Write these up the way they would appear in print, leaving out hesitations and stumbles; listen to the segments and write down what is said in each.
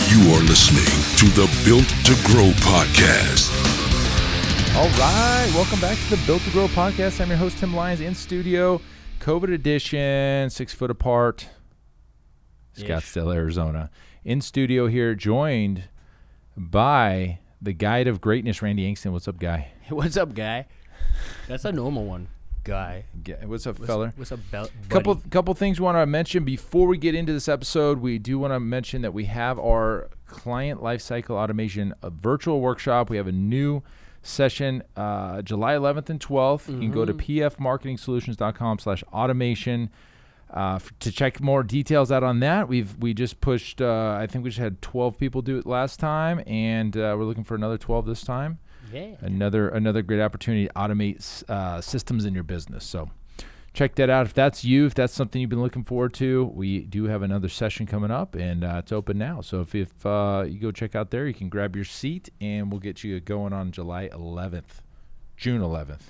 You are listening to the Built to Grow podcast. All right, welcome back to the Built to Grow podcast. I'm your host, Tim Lyons, in studio, COVID edition, 6 foot apart, Scottsdale, Arizona. In studio here, joined by the guide of greatness, Randy Angston. What's up, guy? What's up, guy? That's a normal one, guy. What's up, feller? What's up, buddy? Couple things we want to mention before we get into this episode. We do want to mention that we have our client lifecycle automation virtual workshop. We have a new session July 11th and 12th. You can go to pfmarketingsolutions.com/automation to check more details out on that. We just pushed, I think we just had 12 people do it last time, and we're looking for another 12 this time. Yeah. Another great opportunity to automate systems in your business. So check that out. If that's you, if that's something you've been looking forward to, we do have another session coming up, and it's open now. So if you go check out there, you can grab your seat, and we'll get you going on July 11th. June 11th.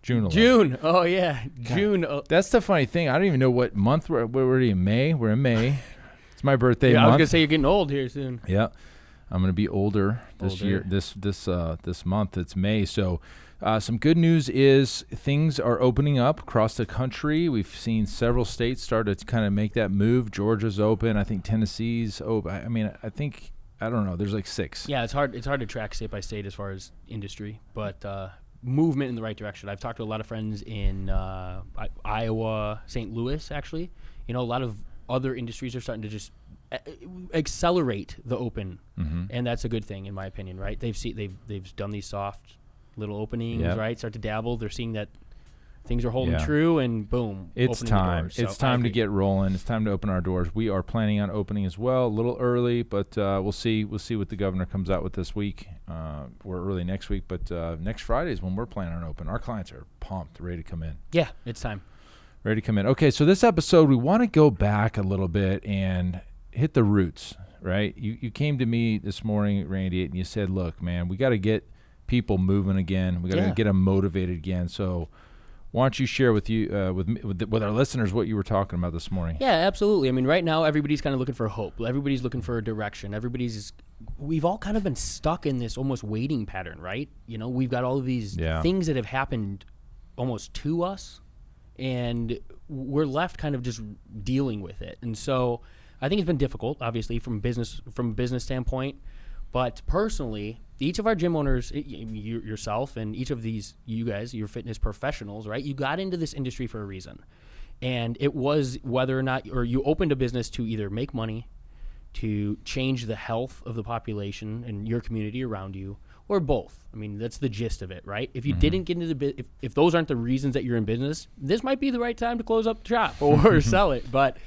June. Oh, yeah. June. That's the funny thing. I don't even know what month we're already in May. We're in May. It's my birthday month. I was going to say you're getting old here soon. Yeah. I'm going to be older this year, this month. It's May. So some good news is things are opening up across the country. We've seen several states start to kind of make that move. Georgia's open. I think Tennessee's open. I don't know. There's like 6. Yeah, it's hard to track state by state as far as industry, but movement in the right direction. I've talked to a lot of friends in Iowa, St. Louis, actually. You know, a lot of other industries are starting to just accelerate the open, and that's a good thing in my opinion, right? They've done these soft little openings, right? Start to dabble. They're seeing that things are holding true, and boom, it's time. It's time to get rolling. It's time to open our doors. We are planning on opening as well, a little early, but we'll see. We'll see what the governor comes out with this week. We're early next week, but next Friday is when we're planning on open. Our clients are pumped, ready to come in. Yeah, it's time. Ready to come in. Okay, so this episode, we want to go back a little bit and hit the roots, right? You came to me this morning, Randy, and you said, look, man, we got to get people moving again. We got to get them motivated again. So why don't you share with our listeners what you were talking about this morning? Yeah, absolutely. I mean, right now, everybody's kind of looking for hope. Everybody's looking for a direction. We've all kind of been stuck in this almost waiting pattern, right? You know, we've got all of these things that have happened almost to us, and we're left kind of just dealing with it. And so I think it's been difficult, obviously, from a business standpoint. But personally, each of our gym owners, yourself, and each of you guys, your fitness professionals, right? You got into this industry for a reason. And it was whether or not, or you opened a business to either make money, to change the health of the population and your community around you, or both. I mean, that's the gist of it, right? If you didn't get into the if those aren't the reasons that you're in business, this might be the right time to close up the shop or sell it. But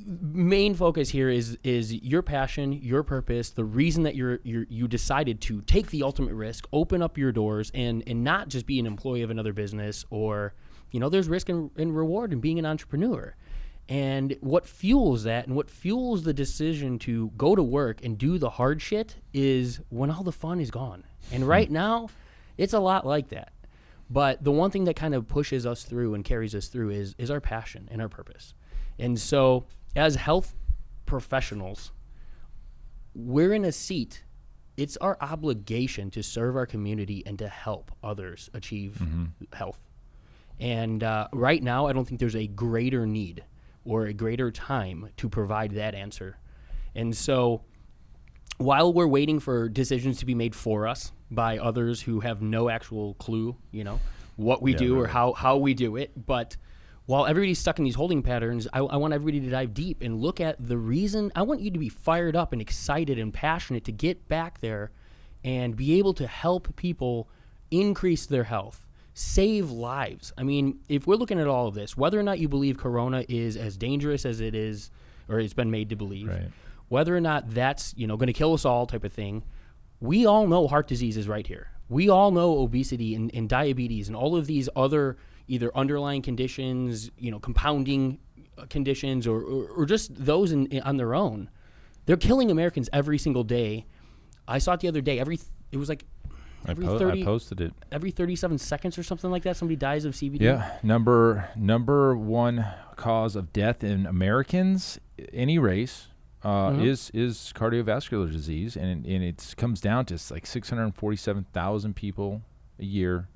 main focus here is your passion, your purpose, the reason that you decided to take the ultimate risk, open up your doors, and not just be an employee of another business, or, you know, there's risk and reward in being an entrepreneur. And what fuels that, and what fuels the decision to go to work and do the hard shit, is when all the fun is gone. And right now, it's a lot like that. But the one thing that kind of pushes us through and carries us through is our passion and our purpose. And so, as health professionals, we're in a seat. It's our obligation to serve our community and to help others achieve health. And right now, I don't think there's a greater need or a greater time to provide that answer. And so while we're waiting for decisions to be made for us by others who have no actual clue, you know, what we do, really, or how we do it, but while everybody's stuck in these holding patterns, I want everybody to dive deep and look at the reason. I want you to be fired up and excited and passionate to get back there and be able to help people increase their health, save lives. I mean, if we're looking at all of this, whether or not you believe Corona is as dangerous as it is, or it's been made to believe, right, whether or not that's, you know, going to kill us all type of thing, we all know heart disease is right here. We all know obesity and diabetes and all of these other either underlying conditions, you know, compounding conditions, or just those on their own. They're killing Americans every single day. I saw it the other day. It was like I posted it. Every 37 seconds or something like that, somebody dies of CBD. Yeah, number one cause of death in Americans, any race, is cardiovascular disease, and it comes down to like 647,000 people a year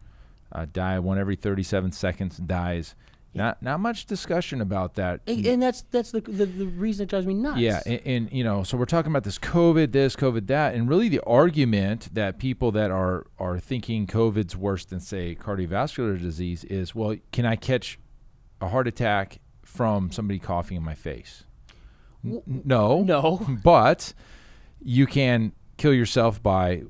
die. One every 37 seconds dies. Not much discussion about that. And that's the reason it drives me nuts. Yeah, and so we're talking about this COVID this, COVID that, and really the argument that people that are thinking COVID's worse than, say, cardiovascular disease is, well, can I catch a heart attack from somebody coughing in my face? No. But you can kill yourself by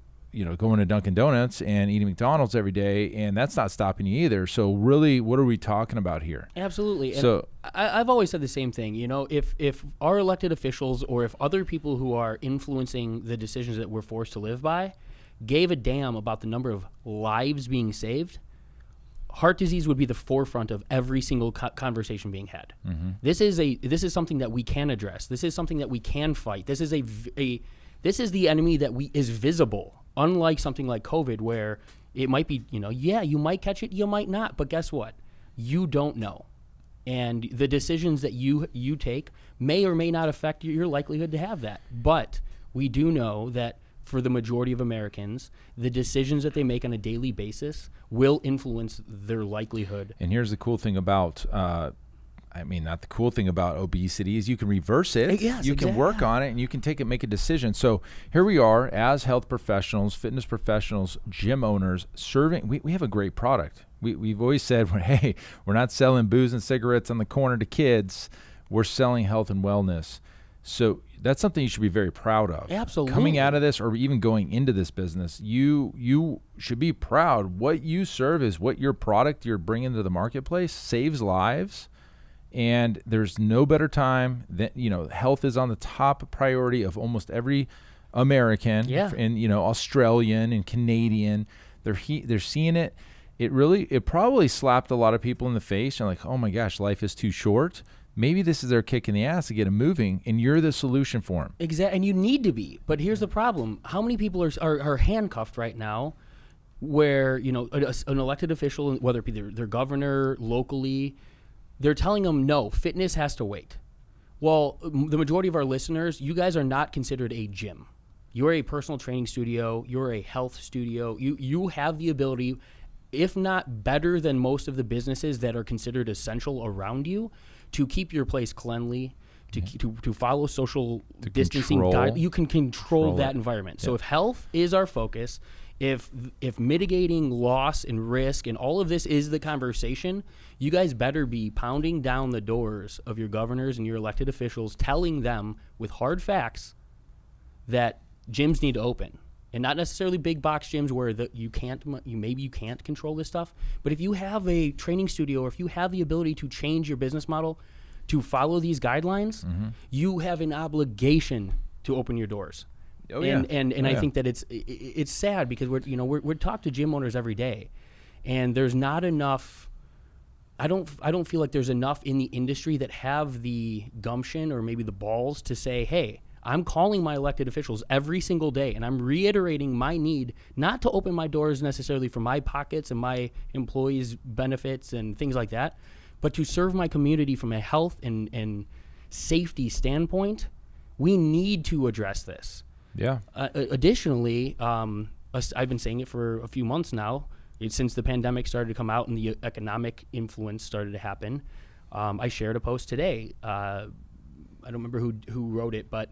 going to Dunkin' Donuts and eating McDonald's every day, and that's not stopping you either. So really, what are we talking about here? Absolutely. So I've always said the same thing. If our elected officials or if other people who are influencing the decisions that we're forced to live by gave a damn about the number of lives being saved, heart disease would be the forefront of every single conversation being had. Mm-hmm. This is something that we can address. This is something that we can fight. This is this is the enemy that is visible. Unlike something like COVID, where it might be, you might catch it, you might not, but guess what? You don't know. And the decisions that you take may or may not affect your likelihood to have that. But we do know that for the majority of Americans, the decisions that they make on a daily basis will influence their likelihood. And here's the cool thing about not the cool thing about obesity is you can reverse it. Yes, you can work on it, and you can make a decision. So here we are as health professionals, fitness professionals, gym owners, serving. We have a great product. We've always said, hey, we're not selling booze and cigarettes on the corner to kids. We're selling health and wellness. So that's something you should be very proud of. Absolutely. Coming out of this or even going into this business, you should be proud. What you serve is what your product you're bringing to the marketplace saves lives. And there's no better time than, health is on the top priority of almost every American and, Australian and Canadian. They're seeing it. It probably slapped a lot of people in the face and like, oh my gosh, life is too short. Maybe this is their kick in the ass to get them moving, and you're the solution for them. Exactly, and you need to be. But here's the problem. How many people are handcuffed right now where, an elected official, whether it be their governor, locally, they're telling them, no, fitness has to wait. Well, the majority of our listeners, you guys are not considered a gym. You're a personal training studio. You're a health studio. You have the ability, if not better than most of the businesses that are considered essential around you, to keep your place cleanly, to follow social distancing guidelines. You can control that environment. So if health is our focus, if mitigating loss and risk and all of this is the conversation, you guys better be pounding down the doors of your governors and your elected officials, telling them with hard facts that gyms need to open. And not necessarily big box gyms where you can't control this stuff. But if you have a training studio or if you have the ability to change your business model to follow these guidelines, you have an obligation to open your doors. I think that it's sad because we're talking to gym owners every day, and there's not enough. I don't feel like there's enough in the industry that have the gumption or maybe the balls to say, hey, I'm calling my elected officials every single day, and I'm reiterating my need not to open my doors necessarily for my pockets and my employees' benefits and things like that, but to serve my community from a health and safety standpoint. We need to address this. Yeah. Additionally, I've been saying it for a few months now, since the pandemic started to come out and the economic influence started to happen. I shared a post today. I don't remember who wrote it, but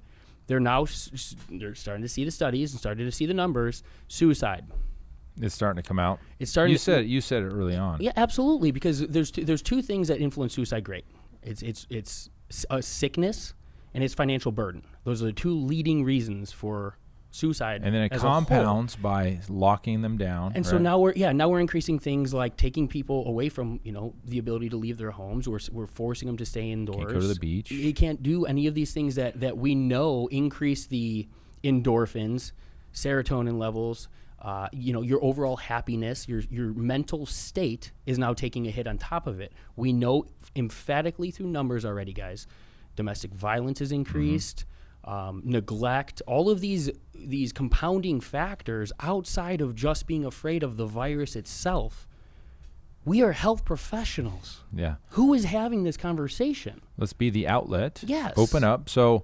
they're starting to see the studies and starting to see the numbers. Suicide. It's starting to come out. It's starting. You said it early on. Yeah, absolutely. Because there's two things that influence suicide great. It's a sickness and it's financial burden. Those are the two leading reasons for suicide. And then it compounds by locking them down. And so now we're increasing things like taking people away from the ability to leave their homes. We're forcing them to stay indoors. Can't go to the beach. You can't do any of these things that we know increase the endorphins, serotonin levels. Your overall happiness, your mental state is now taking a hit on top of it. We know emphatically through numbers already, guys. Domestic violence is increased. Neglect, all of these compounding factors outside of just being afraid of the virus itself. We are health professionals. Yeah. Who is having this conversation? Let's be the outlet. Yes. Open up. So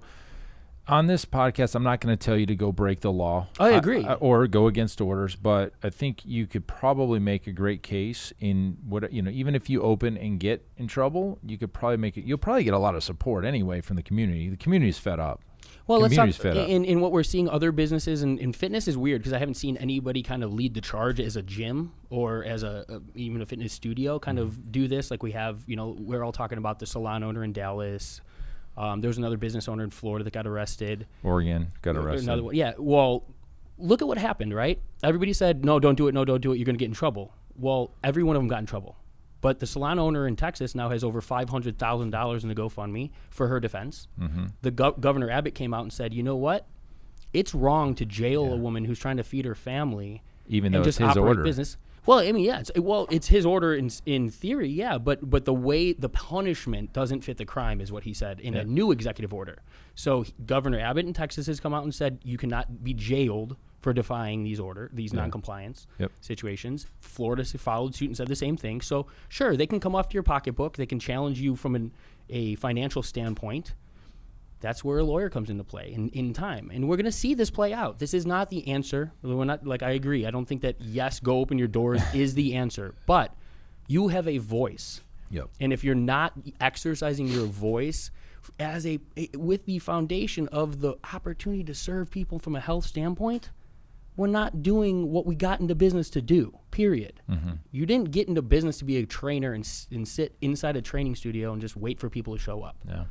On this podcast, I'm not going to tell you to go break the law. I agree. Or go against orders, but I think you could probably make a great case in what, even if you open and get in trouble, you could probably make it. You'll probably get a lot of support anyway from the community. The community's fed up. Well, let's talk in what we're seeing other businesses in fitness is weird because I haven't seen anybody kind of lead the charge as a gym or as even a fitness studio kind of do this. Like we have, we're all talking about the salon owner in Dallas. There was another business owner in Florida that got arrested. Oregon got arrested. Another one. Yeah. Well, look at what happened, right? Everybody said, no, don't do it. No, don't do it. You're going to get in trouble. Well, every one of them got in trouble. But the salon owner in Texas now has over $500,000 in the GoFundMe for her defense. Mm-hmm. The Governor Abbott came out and said, you know what? It's wrong to jail a woman who's trying to feed her family. Even though just it's his order. Business. Well, I mean, yeah. It's his order in theory, yeah. But the way the punishment doesn't fit the crime is what he said in a new executive order. So Governor Abbott in Texas has come out and said you cannot be jailed for defying these non-compliance situations. Florida followed suit and said the same thing. So sure, they can come off to your pocketbook. They can challenge you from a financial standpoint. That's where a lawyer comes into play in time. And we're going to see this play out. This is not the answer. We're not, I agree. I don't think that, yes, go open your doors is the answer. But you have a voice. Yep. And if you're not exercising your voice with the foundation of the opportunity to serve people from a health standpoint, we're not doing what we got into business to do, period. Mm-hmm. You didn't get into business to be a trainer and sit inside a training studio and just wait for people to show up. Yeah.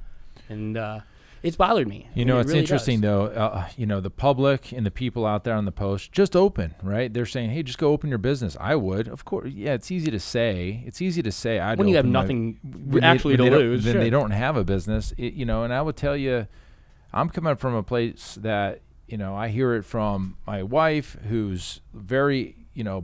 And it's bothered me. It's really interesting though. The public and the people out there on the post just open, right? They're saying, "Hey, just go open your business." I would, of course. Yeah, it's easy to say. I'd when you have nothing actually to lose. Then they don't have a business, and I would tell you, I'm coming from a place that I hear it from my wife, who's very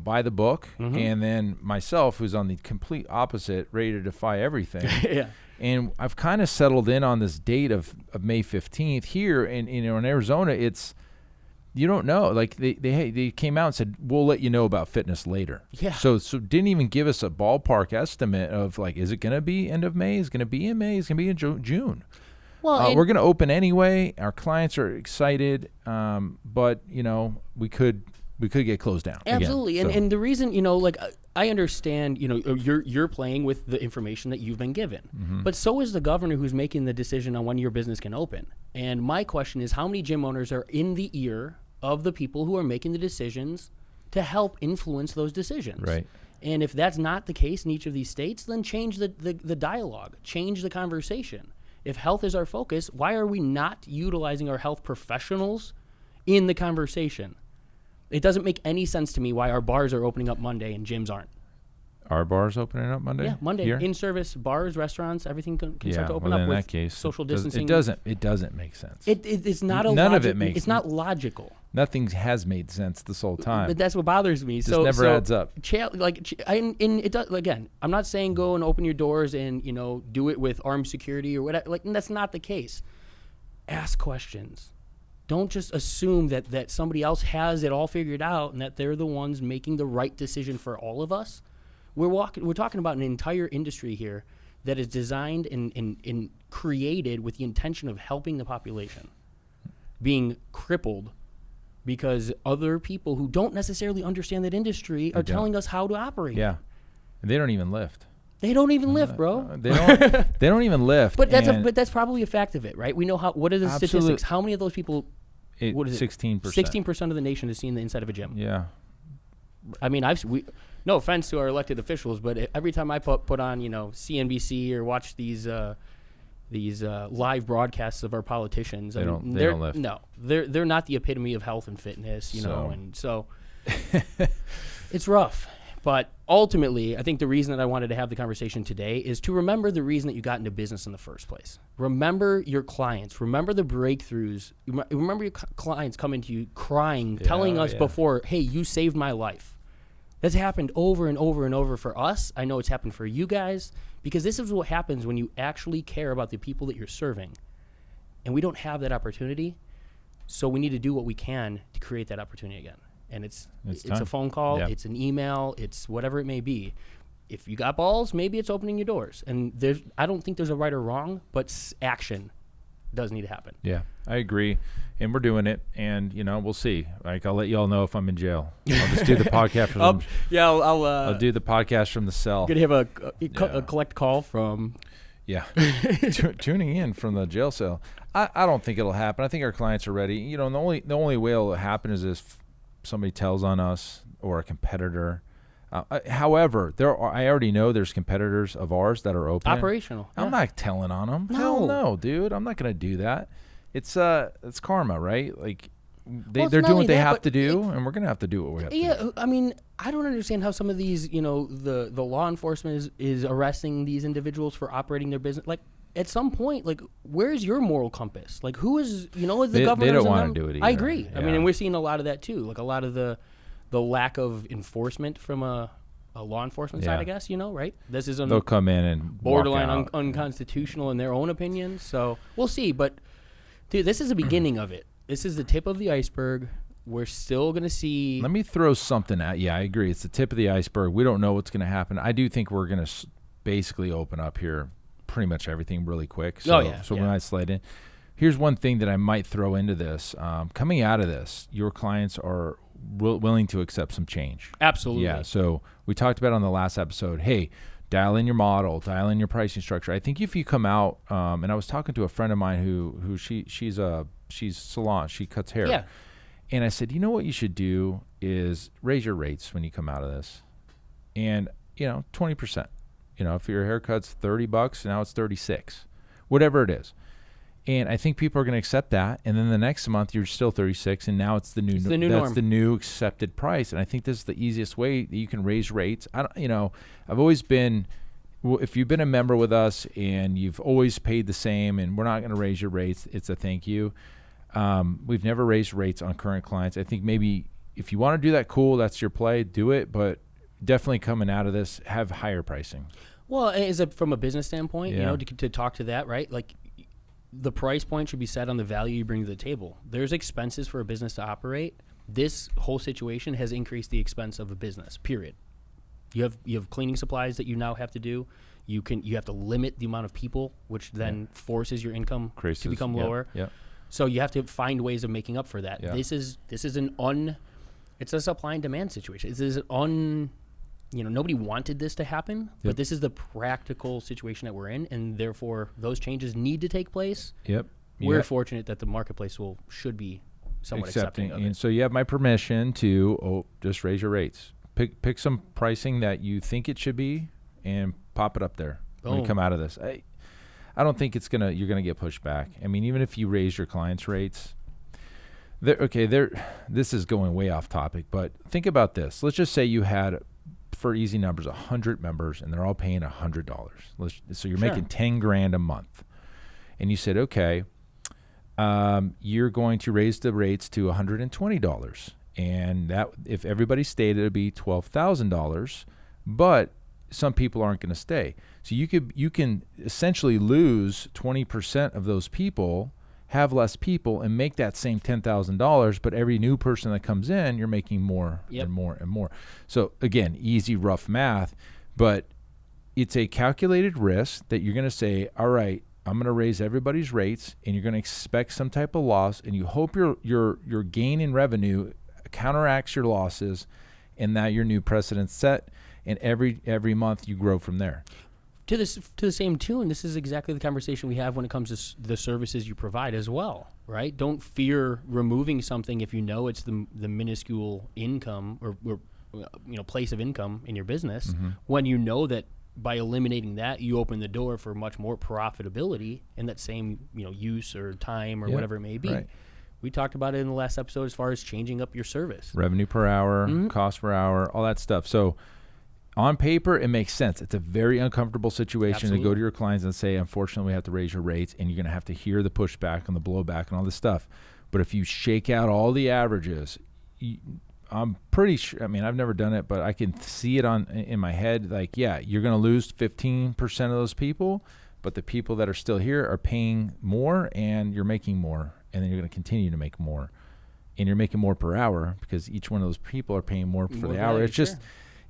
by the book, mm-hmm. and then myself, who's on the complete opposite, ready to defy everything. Yeah. And I've kind of settled in on this date of May 15th here in Arizona. It's, you don't know. Like they came out and said, we'll let you know about fitness later. Yeah. So didn't even give us a ballpark estimate of like, is it going to be end of May? Is it going to be in May? Is it going to be in June? Well, we're going to open anyway. Our clients are excited. But we could get closed down. Absolutely. Again, and the reason, I understand, you're playing with the information that you've been given. Mm-hmm. But so is the governor who's making the decision on when your business can open. And my question is, how many gym owners are in the ear of the people who are making the decisions to help influence those decisions? Right. And if that's not the case in each of these states, then change the dialogue, change the conversation. If health is our focus, why are we not utilizing our health professionals in the conversation? It doesn't make any sense to me why our bars are opening up Monday and gyms aren't. Our bars opening up Monday? Yeah, Monday. Here? In-service bars, restaurants, everything can start to open up with in that case, social distancing. It doesn't make sense. It's not None of it makes sense. It's not logical. Nothing has made sense this whole time. But that's what bothers me. It just never adds up. It does, again, I'm not saying go and open your doors and do it with armed security or whatever. That's not the case. Ask questions. Don't just assume that somebody else has it all figured out and that they're the ones making the right decision for all of us. We're talking about an entire industry here that is designed and created with the intention of helping the population, being crippled because other people who don't necessarily understand that industry are telling us how to operate. Yeah, and they don't even lift. They don't even lift, bro. They don't even lift. But that's probably a fact of it, right? We know what are the statistics? How many of those people? What is it? 16%. 16% of the nation has seen the inside of a gym. Yeah. I mean, no offense to our elected officials, but every time I put on CNBC or watch these live broadcasts of our politicians, they don't lift. No, they're not the epitome of health and fitness, and so it's rough. But ultimately, I think the reason that I wanted to have the conversation today is to remember the reason that you got into business in the first place. Remember your clients. Remember the breakthroughs. Remember your clients coming to you crying, telling us before, hey, you saved my life. That's happened over and over and over for us. I know it's happened for you guys because this is what happens when you actually care about the people that you're serving. And we don't have that opportunity, so we need to do what we can to create that opportunity again. And it's a phone call, it's an email, it's whatever it may be. If you got balls, maybe it's opening your doors. And I don't think there's a right or wrong, but action. does need to happen. Yeah, I agree. And we're doing it. And, we'll see. Like, I'll let you all know if I'm in jail. I'll just do the podcast from I'll do the podcast from the cell. Going to have a collect call from... Yeah. Tuning in from the jail cell. I don't think it'll happen. I think our clients are ready. The only way it'll happen is if somebody tells on us or a competitor. However, I already know there's competitors of ours that are open. Operational. I'm not telling on them. No. Hell no, dude. I'm not going to do that. It's karma, right? Like they're doing what they have to do, and we're going to have to do what we have to do. Yeah, I mean, I don't understand how some of these, the law enforcement is arresting these individuals for operating their business. Like, at some point, like, where's your moral compass? Like, who is, the government? They don't want to do it either. I agree. Yeah. I mean, and we're seeing a lot of that too. Like, a lot of the lack of enforcement from a law enforcement side, I guess, right? This is they'll come in and borderline unconstitutional in their own opinions. So we'll see. But, dude, this is the beginning of it. This is the tip of the iceberg. We're still going to see. Let me throw something at you. I agree. It's the tip of the iceberg. We don't know what's going to happen. I do think we're going to basically open up here pretty much everything really quick. So, we might slide in. Here's one thing that I might throw into this. Coming out of this, your clients are willing to accept some change. Absolutely. Yeah. So we talked about on the last episode, hey, dial in your model, dial in your pricing structure. I think if you come out, and I was talking to a friend of mine who she's salon, she cuts hair. Yeah. And I said, what you should do is raise your rates when you come out of this. And, 20%. If your haircut's $30, now it's $36, whatever it is. And I think people are going to accept that. And then the next month you're still 36, and now it's the new norm. The new accepted price. And I think this is the easiest way that you can raise rates. I've always been, if you've been a member with us and you've always paid the same, and we're not going to raise your rates, it's a thank you. We've never raised rates on current clients. I think maybe if you want to do that, cool, that's your play, do it. But definitely coming out of this, have higher pricing. Well, is it from a business standpoint, to talk to that, right? Like, the price point should be set on the value you bring to the table. There's expenses for a business to operate. This whole situation has increased the expense of a business, period. You have cleaning supplies that you now have to do. You have to limit the amount of people, which then forces your income to become lower. Yeah. So you have to find ways of making up for that. Yeah. This is it's a supply and demand situation. This is nobody wanted this to happen, but this is the practical situation that we're in, and therefore those changes need to take place. Yep. We're fortunate that the marketplace should be somewhat accepting of it. And so you have my permission to just raise your rates. Pick some pricing that you think it should be and pop it up there when you come out of this. I don't think you're gonna get pushed back. I mean, even if you raise your clients' rates, this is going way off topic, but think about this. Let's just say you had, for easy numbers, 100 members, and they're all paying $100. So you're making $10,000 a month, and you said, okay, you're going to raise the rates to $120, and that, if everybody stayed, it'd be $12,000. But some people aren't going to stay, so you can essentially lose 20% of those people, have less people, and make that same $10,000. But every new person that comes in, you're making more and more and more. So again, easy, rough math, but it's a calculated risk that you're going to say, all right, I'm going to raise everybody's rates, and you're going to expect some type of loss, and you hope your gain in revenue counteracts your losses, and now your new precedent's set, and every month you grow from there. To the same tune, this is exactly the conversation we have when it comes to the services you provide as well, right? Don't fear removing something if you know it's the minuscule income or place of income in your business, when you know that by eliminating that, you open the door for much more profitability in that same use or time or whatever it may be. Right. We talked about it in the last episode as far as changing up your service. Revenue per hour, cost per hour, all that stuff. So on paper, it makes sense. It's a very uncomfortable situation to go to your clients and say, unfortunately, we have to raise your rates, and you're going to have to hear the pushback and the blowback and all this stuff. But if you shake out all the averages, I'm pretty sure, I've never done it, but I can see it in my head. Like, yeah, you're going to lose 15% of those people, but the people that are still here are paying more, and you're making more, and then you're going to continue to make more. And you're making more per hour because each one of those people are paying more for the hour. It's just...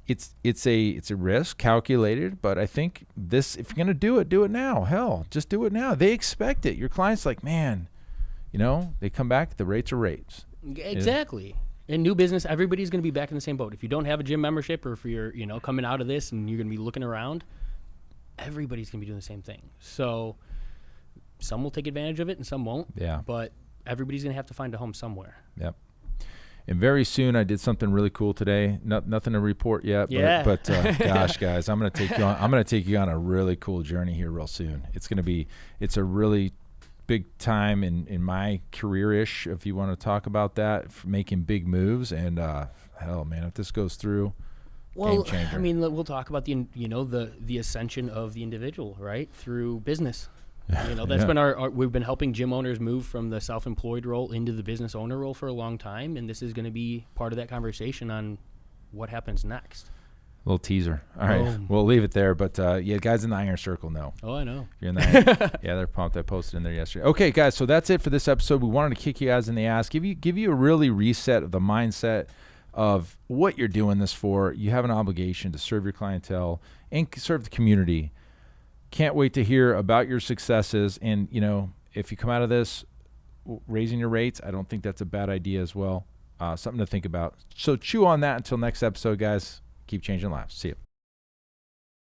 it's a risk, calculated, but I think this, if you're going to do it now. Hell, just do it now. They expect it. Your client's like, man, they come back, the rates are rates. Exactly. In new business, everybody's going to be back in the same boat. If you don't have a gym membership, or if you're, coming out of this and you're going to be looking around, everybody's going to be doing the same thing. So some will take advantage of it and some won't. Yeah. But everybody's going to have to find a home somewhere. Yep. And very soon, I did something really cool today. Nothing to report yet, but gosh, guys, I'm going to take you on. I'm going to take you on a really cool journey here real soon. It's a really big time in my career-ish, if you want to talk about that, for making big moves. And hell, man, if this goes through, game changer. I mean, we'll talk about the ascension of the individual, right, through business. That's been we've been helping gym owners move from the self-employed role into the business owner role for a long time, and this is going to be part of that conversation on what happens next. A little teaser. All right, we'll leave it there. But guys in the Iron Circle know. Oh, I know. If you're in the they're pumped. I posted in there yesterday. Okay, guys, so that's it for this episode. We wanted to kick you guys in the ass, give you a really reset of the mindset of what you're doing this for. You have an obligation to serve your clientele and serve the community. Can't wait to hear about your successes. And, if you come out of this raising your rates, I don't think that's a bad idea as well. Something to think about. So chew on that until next episode, guys. Keep changing lives. See you.